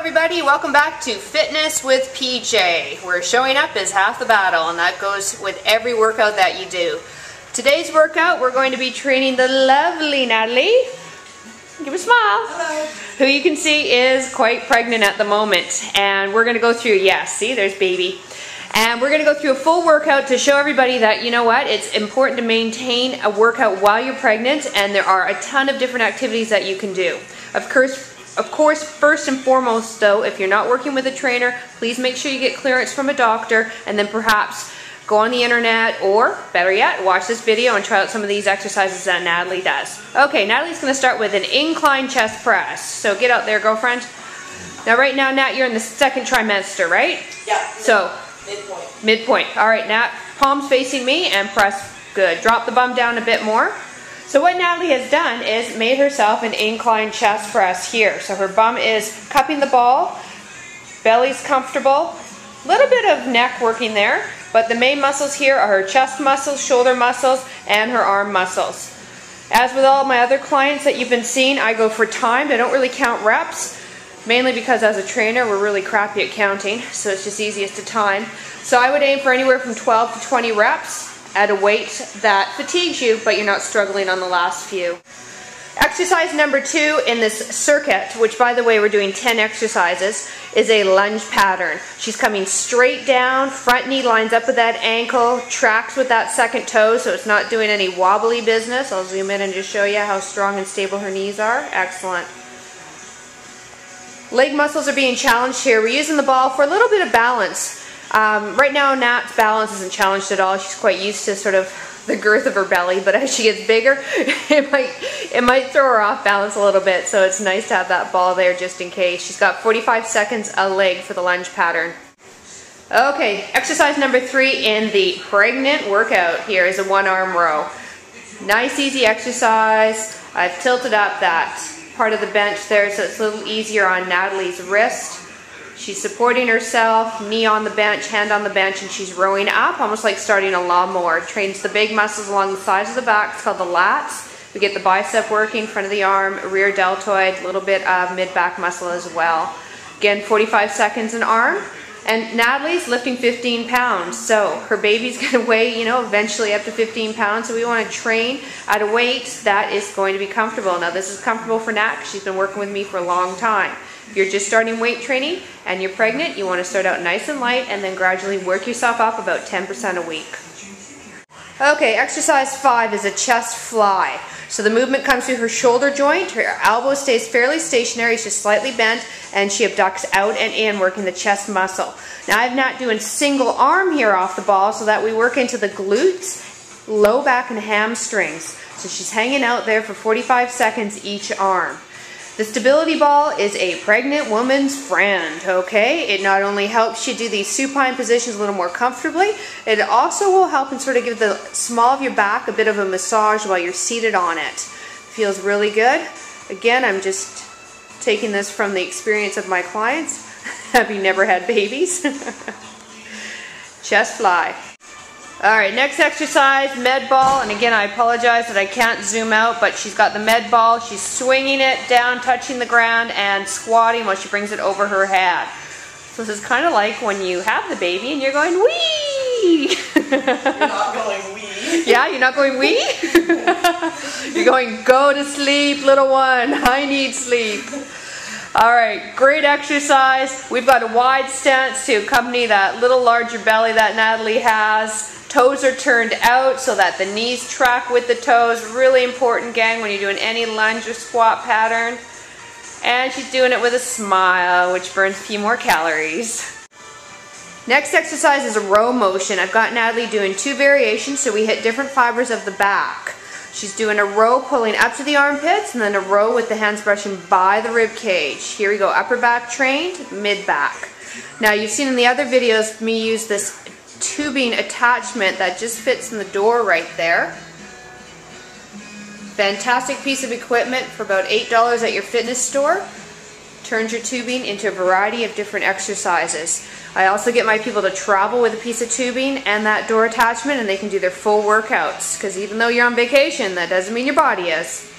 everybody, welcome back to Fitness with PJ, where showing up is half the battle, and that goes with every workout that you do. Today's workout, we're going to be training the lovely Natalie. Give a smile. Hello. Who you can see is quite pregnant at the moment, and we're going to go through, yes, see, there's baby. And we're going to go through a full workout to show everybody that, you know what, it's important to maintain a workout while you're pregnant, and there are a ton of different activities that you can do. Of course, first and foremost though, if you're not working with a trainer, please make sure you get clearance from a doctor, and then perhaps go on the internet, or better yet, watch this video and try out some of these exercises that Natalie does. Okay, Natalie's going to start with an incline chest press. So get out there, girlfriend. Now right now, Nat, you're in the second trimester, right? Yeah. So midpoint. Midpoint. All right, Nat, palms facing me and press. Good. Drop the bum down a bit more. So what Natalie has done is made herself an incline chest press here. So her bum is cupping the ball, belly's comfortable, a little bit of neck working there, but the main muscles here are her chest muscles, shoulder muscles, and her arm muscles. As with all my other clients that you've been seeing, I go for timed. I don't really count reps, mainly because as a trainer we're really crappy at counting, so it's just easiest to time. So I would aim for anywhere from 12 to 20 reps at a weight that fatigues you, but you're not struggling on the last few. Exercise number 2 in this circuit, which by the way we're doing 10 exercises, is a lunge pattern. She's coming straight down, front knee lines up with that ankle, tracks with that second toe, so it's not doing any wobbly business. I'll zoom in and just show you how strong and stable her knees are. Excellent. Leg muscles are being challenged here. We're using the ball for a little bit of balance. Right now Nat's balance isn't challenged at all. She's quite used to sort of the girth of her belly, but as she gets bigger, it might throw her off balance a little bit, so it's nice to have that ball there just in case. She's got 45 seconds a leg for the lunge pattern. Okay, exercise number 3 in the pregnant workout here is a one-arm row. Nice, easy exercise. I've tilted up that part of the bench there so it's a little easier on Natalie's wrist. She's supporting herself, knee on the bench, hand on the bench, and she's rowing up, almost like starting a lawnmower. Trains the big muscles along the sides of the back. It's called the lats. We get the bicep working, front of the arm, rear deltoid, a little bit of mid-back muscle as well. Again, 45 seconds an arm. And Natalie's lifting 15 pounds, so her baby's going to weigh, you know, eventually up to 15 pounds, so we want to train at a weight that is going to be comfortable. Now this is comfortable for Nat because she's been working with me for a long time. If you're just starting weight training and you're pregnant, you want to start out nice and light and then gradually work yourself up about 10% a week. Okay, exercise 5 is a chest fly. So the movement comes through her shoulder joint, her elbow stays fairly stationary, she's slightly bent, and she abducts out and in, working the chest muscle. Now I'm not doing single arm here off the ball, so that we work into the glutes, low back, and hamstrings. So she's hanging out there for 45 seconds each arm. The stability ball is a pregnant woman's friend, okay? It not only helps you do these supine positions a little more comfortably, it also will help and sort of give the small of your back a bit of a massage while you're seated on it. Feels really good. Again, I'm just taking this from the experience of my clients, having never had babies. Chest fly. Alright, next exercise, med ball, and again I apologize that I can't zoom out, but she's got the med ball, she's swinging it down, touching the ground, and squatting while she brings it over her head. So this is kind of like when you have the baby and you're going wee! You're not going wee. Yeah, you're not going wee? You're going go to sleep, little one, I need sleep. Alright, great exercise. We've got a wide stance to accompany that little larger belly that Natalie has. Toes are turned out so that the knees track with the toes. Really important, gang, when you're doing any lunge or squat pattern. And she's doing it with a smile, which burns a few more calories. Next exercise is a row motion. I've got Natalie doing 2 variations, so we hit different fibers of the back. She's doing a row pulling up to the armpits, and then a row with the hands brushing by the rib cage. Here we go, upper back trained, mid back. Now you've seen in the other videos me use this tubing attachment that just fits in the door right there. Fantastic piece of equipment for about $8 at your fitness store. Turns your tubing into a variety of different exercises. I also get my people to travel with a piece of tubing and that door attachment, and they can do their full workouts, because even though you're on vacation, that doesn't mean your body is.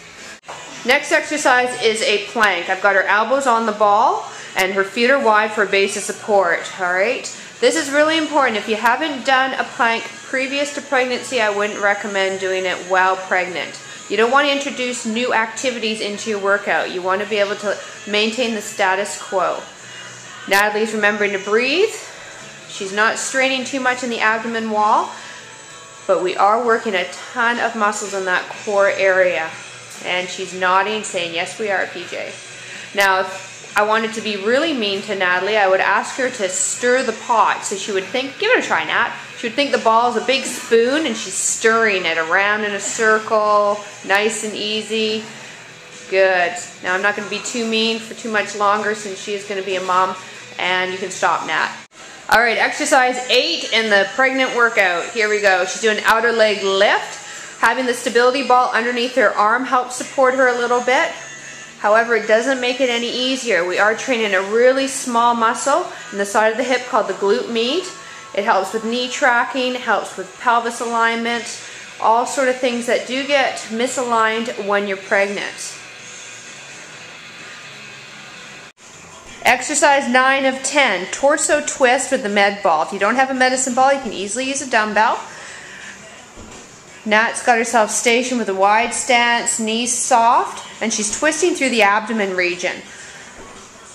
Next exercise is a plank. I've got her elbows on the ball. and her feet are wide for a base of support. All right. This is really important. If you haven't done a plank previous to pregnancy, I wouldn't recommend doing it while pregnant. You don't want to introduce new activities into your workout. You want to be able to maintain the status quo. Natalie's remembering to breathe. She's not straining too much in the abdomen wall, but we are working a ton of muscles in that core area. And she's nodding, saying, yes, we are, PJ. Now, if I wanted to be really mean to Natalie, I would ask her to stir the pot. So she would think, give it a try, Nat. She would think the ball is a big spoon and she's stirring it around in a circle, nice and easy. Good. Now I'm not going to be too mean for too much longer since she is going to be a mom, and you can stop, Nat. All right, exercise 8 in the pregnant workout. Here we go. She's doing outer leg lift. Having the stability ball underneath her arm helps support her a little bit. However, it doesn't make it any easier. We are training a really small muscle in the side of the hip called the glute med. It helps with knee tracking, helps with pelvis alignment, all sort of things that do get misaligned when you're pregnant. Exercise 9 of 10, torso twist with the med ball. If you don't have a medicine ball, you can easily use a dumbbell. Nat's got herself stationed with a wide stance, knees soft, and she's twisting through the abdomen region.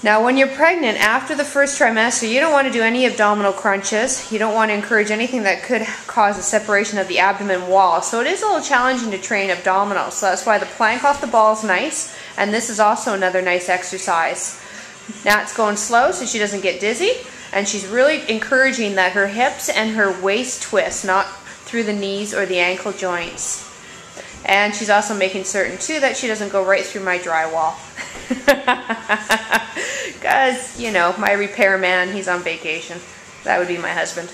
Now when you're pregnant, after the first trimester, you don't want to do any abdominal crunches. You don't want to encourage anything that could cause a separation of the abdomen wall. So it is a little challenging to train abdominals. So that's why the plank off the ball is nice, and this is also another nice exercise. Nat's going slow so she doesn't get dizzy, and she's really encouraging that her hips and her waist twist, not through the knees or the ankle joints. And she's also making certain too that she doesn't go right through my drywall. Because, you know, my repairman, he's on vacation. That would be my husband.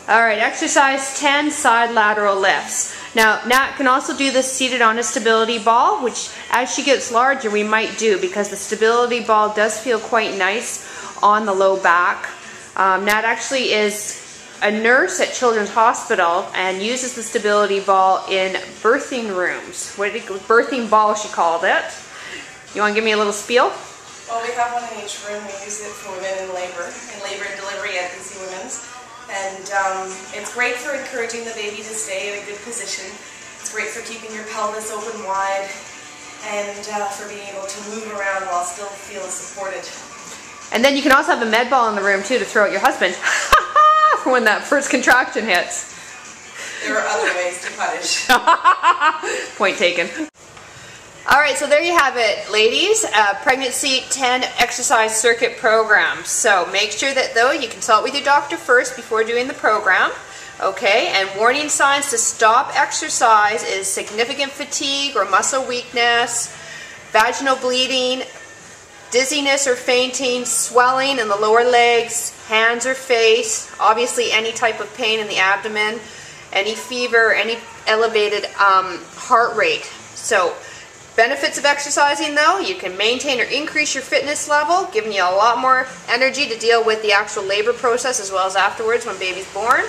Alright, exercise 10, side lateral lifts. Now, Nat can also do this seated on a stability ball, which as she gets larger we might do, because the stability ball does feel quite nice on the low back. Nat actually is a nurse at Children's Hospital and uses the stability ball in birthing rooms. Birthing ball, she called it. You want to give me a little spiel? Well, we have one in each room. We use it for women in labor and delivery at BC Women's. And it's great for encouraging the baby to stay in a good position. It's great for keeping your pelvis open wide, and for being able to move around while still feeling supported. And then you can also have a med ball in the room too to throw at your husband for when that first contraction hits. There are other ways to punish. Point taken. Alright, so there you have it, ladies. Pregnancy 10 exercise circuit program. So make sure that, though, you consult with your doctor first before doing the program. Okay, and warning signs to stop exercise is significant fatigue or muscle weakness, vaginal bleeding, dizziness or fainting, swelling in the lower legs, hands or face, obviously any type of pain in the abdomen, any fever, any elevated heart rate. So benefits of exercising, though, you can maintain or increase your fitness level, giving you a lot more energy to deal with the actual labor process as well as afterwards when baby's born.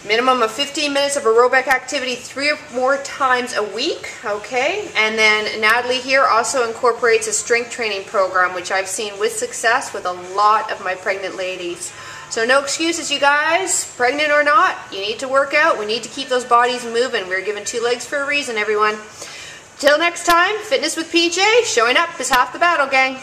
Minimum of 15 minutes of aerobic activity 3 or more times a week, okay? And then Natalie here also incorporates a strength training program, which I've seen with success with a lot of my pregnant ladies. So no excuses, you guys. Pregnant or not, you need to work out. We need to keep those bodies moving. We're given 2 legs for a reason, everyone. Till next time, Fitness with PJ, showing up is half the battle, gang.